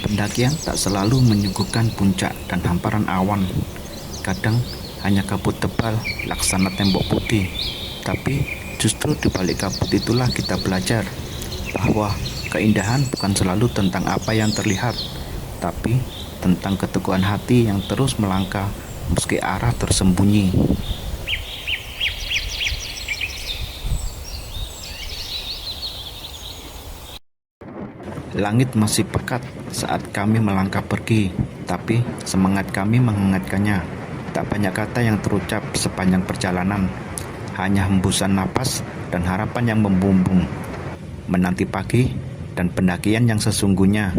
Pendakian tak selalu menyuguhkan puncak dan hamparan awan. Kadang hanya kabut tebal laksana tembok putih. Tapi justru di balik kabut itulah kita belajar bahwa keindahan bukan selalu tentang apa yang terlihat, tapi tentang keteguhan hati yang terus melangkah meski arah tersembunyi. Langit masih pekat saat kami melangkah pergi, tapi semangat kami menghangatkannya. Tak banyak kata yang terucap sepanjang perjalanan, hanya hembusan napas dan harapan yang membumbung. Menanti pagi dan pendakian yang sesungguhnya.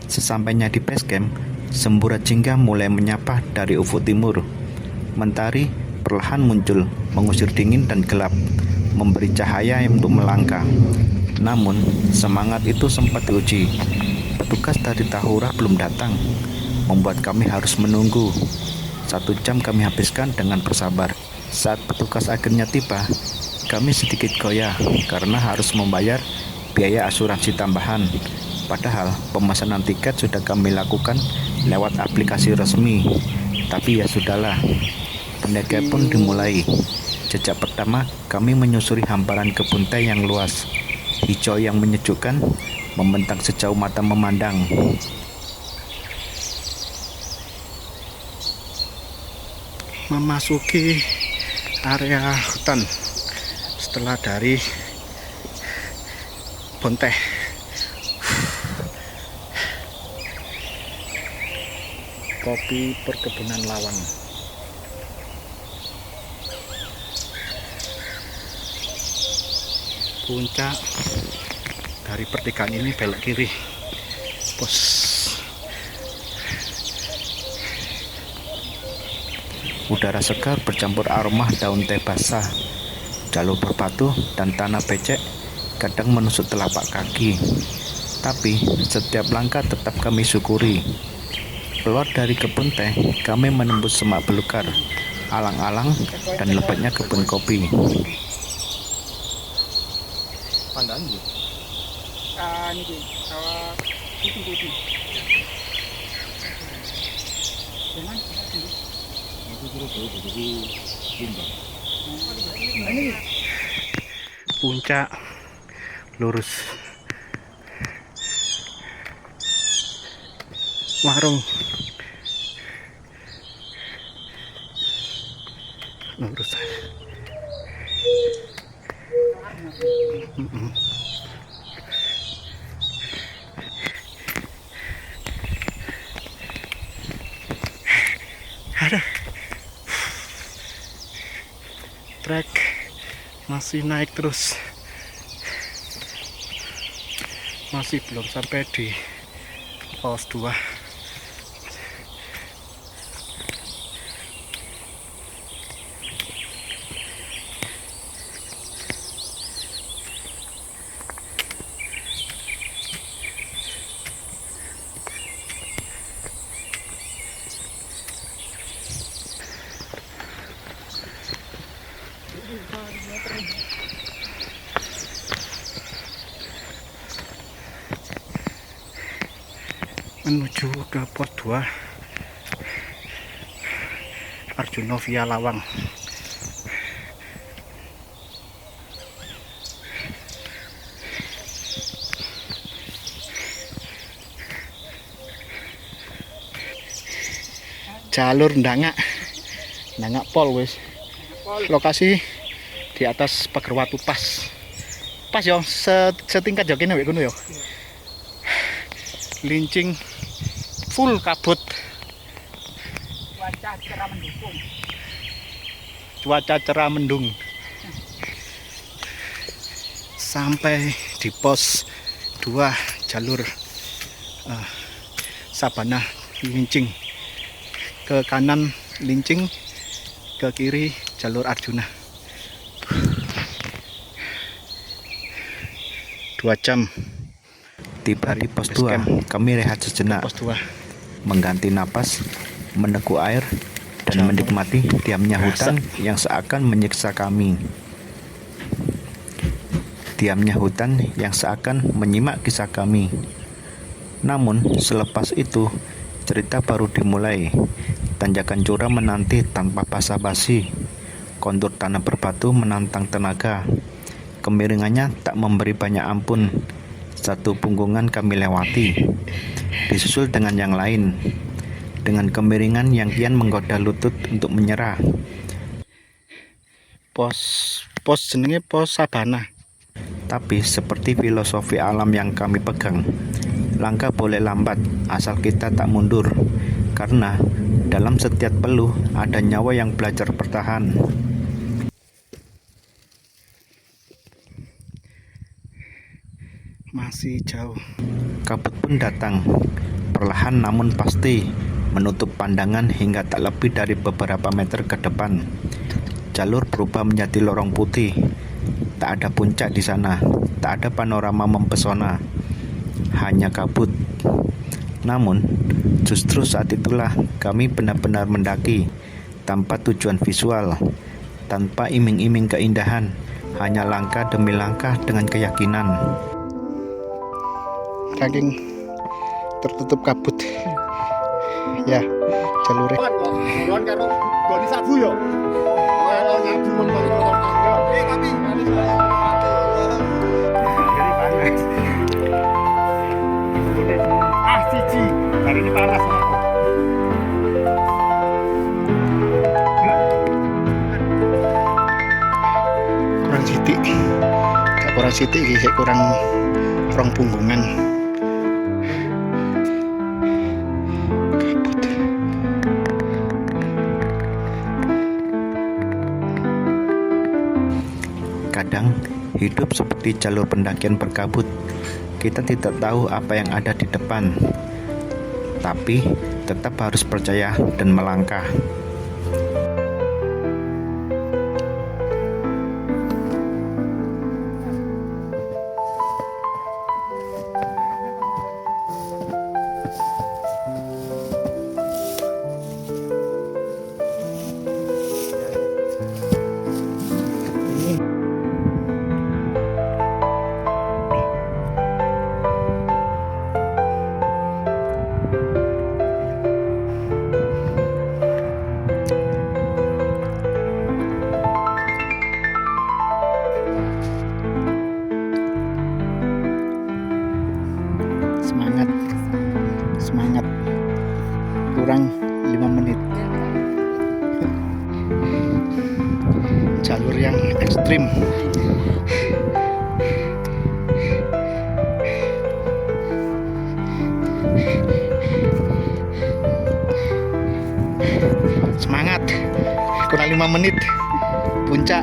Sesampainya di base camp, semburat jingga mulai menyapa dari ufuk timur. Mentari perlahan muncul, mengusir dingin dan gelap, memberi cahaya untuk melangkah. Namun, semangat itu sempat diuji. Petugas dari Tahura belum datang, membuat kami harus menunggu. 1 jam kami habiskan dengan bersabar. Saat petugas akhirnya tiba, kami sedikit goyah karena harus membayar biaya asuransi tambahan. Padahal pemesanan tiket sudah kami lakukan lewat aplikasi resmi. Tapi ya sudahlah, pendakian pun dimulai. Jejak pertama, kami menyusuri hamparan kebun teh yang luas. Hijau yang menyejukkan membentang sejauh mata memandang. Memasuki area hutan setelah dari kebun teh. Kopi perkebunan lawang. Puncak dari pertigaan ini belok kiri, pos. Udara segar bercampur aroma daun teh basah, jalur berbatu dan tanah becek kadang menusuk telapak kaki. Tapi setiap langkah tetap kami syukuri. Keluar dari kebun teh, kami menembus semak belukar, alang-alang dan lebatnya kebun kopi. Pandaan gitu. Niki sawah putih-putih. Jangan. Puncak lurus. Warung lurus. Ada trek masih naik terus, masih belum sampai di pos 2. Menuju ke pos 2 Arjuna via Lawang. Jalur Ndangak Pol wis. Lokasi di atas pagar watu pas yo, setingkat yo kene kono yo. Lincing full kabut. Cuaca cerah mendung. Sampai di pos 2 jalur Sabana Lincing. Ke kanan Lincing, ke kiri jalur Arjuna. 2 jam. Tiba di pos 2, kami rehat sejenak, mengganti napas, meneguk air, dan menikmati diamnya hutan yang seakan menyiksa kami. Diamnya hutan yang seakan menyimak kisah kami. Namun selepas itu cerita baru dimulai. Tanjakan curam menanti tanpa basa-basi. Kontur tanah berbatu menantang tenaga. Kemiringannya tak memberi banyak ampun. Satu punggungan kami lewati, disusul dengan yang lain, dengan kemiringan yang kian menggoda lutut untuk menyerah. Pos jenenge pos Sabana. Tapi seperti filosofi alam yang kami pegang, langkah boleh lambat asal kita tak mundur, karena dalam setiap peluh ada nyawa yang belajar bertahan. Masih jauh. Kabut pun datang, perlahan namun pasti, menutup pandangan hingga tak lebih dari beberapa meter ke depan. Jalur berubah menjadi lorong putih. Tak ada puncak di sana, tak ada panorama mempesona, hanya kabut. Namun, justru saat itulah kami benar-benar mendaki, tanpa tujuan visual, tanpa iming-iming keindahan, hanya langkah demi langkah dengan keyakinan. Saking tertutup kabut. Ya, jalurnya. Kulon karo goni sabu yo. Kalau nyabu mun kok. Kami. Siji, hari ini panas. Kurang sitik. Gak kurang sitik iki, kurang rong punggungan. Kadang hidup seperti jalur pendakian berkabut. Kita tidak tahu apa yang ada di depan, tapi tetap harus percaya dan melangkah. Semangat. Kurang 5 menit. Jalur yang ekstrim. Semangat. Kurang 5 menit. Puncak.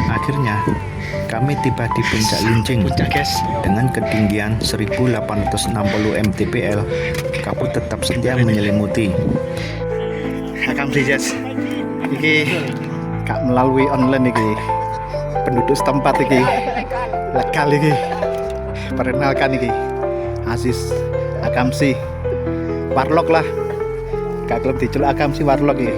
Akhirnya kami tiba di puncak Lincing. Puncak, guys. Dengan ketinggian 1860 mdpl, kabut tetap setia menyelimuti. Akam Jas. Iki kak melalui online iki. Penduduk setempat iki. Legal iki. Perkenalkan iki. Aziz Akamsi. Warlock lah. Gak kelem diceluk Akamsi Warlock iki.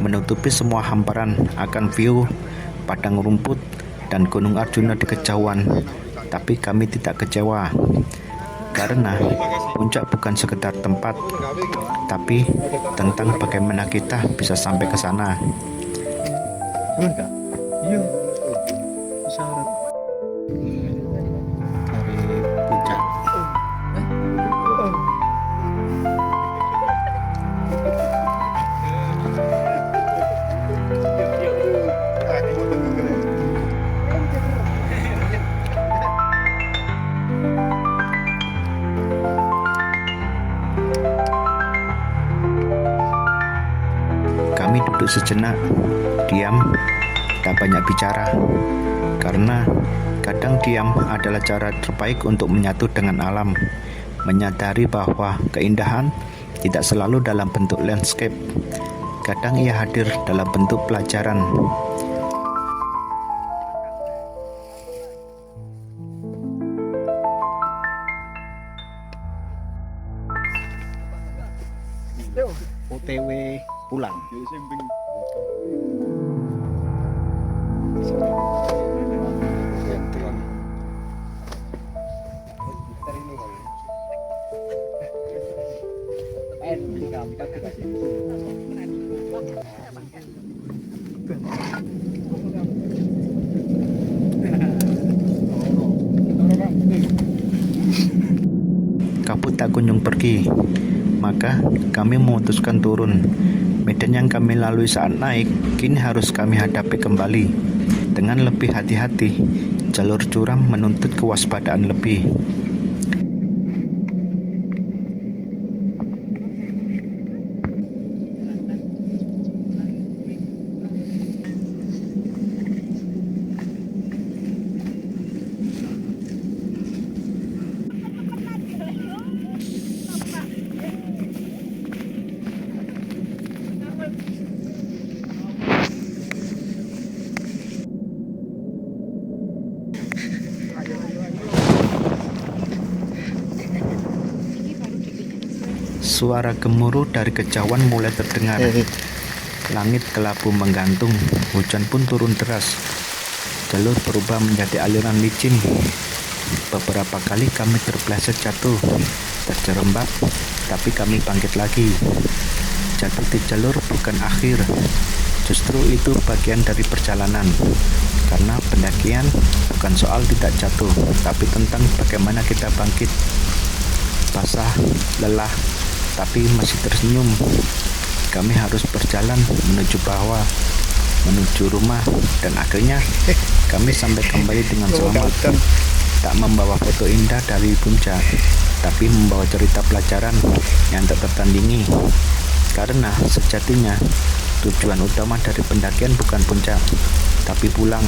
Menutupi semua hamparan akan view padang rumput dan Gunung Arjuna di kejauhan. Tapi kami tidak kecewa, karena puncak bukan sekedar tempat, tapi tentang bagaimana kita bisa sampai ke sana. Iya. Syarat. Dari puncak. Kami duduk sejenak, diam, tak banyak bicara, karena kadang diam adalah cara terbaik untuk menyatu dengan alam, menyadari bahwa keindahan tidak selalu dalam bentuk landscape, kadang ia hadir dalam bentuk pelajaran. OTW pulang. kabut tak kunjung pergi. Maka kami memutuskan turun. Medan yang kami lalui saat naik kini harus kami hadapi kembali. Dengan lebih hati-hati, jalur curam menuntut kewaspadaan lebih. Suara gemuruh dari kejauhan mulai terdengar. Langit kelabu menggantung, hujan pun turun deras. Jalur berubah menjadi aliran licin. Beberapa kali kami terpleset jatuh, terjerembab, tapi kami bangkit lagi. Jatuh di jalur bukan akhir, justru itu bagian dari perjalanan. Karena pendakian bukan soal tidak jatuh, tapi tentang bagaimana kita bangkit. Basah, lelah, tapi masih tersenyum. Kami harus berjalan menuju bawah, menuju rumah, dan akhirnya kami sampai kembali dengan selamat. Tak membawa foto indah dari puncak, tapi membawa cerita pelajaran yang tak tertandingi. Karena sejatinya tujuan utama dari pendakian bukan puncak, tapi pulang.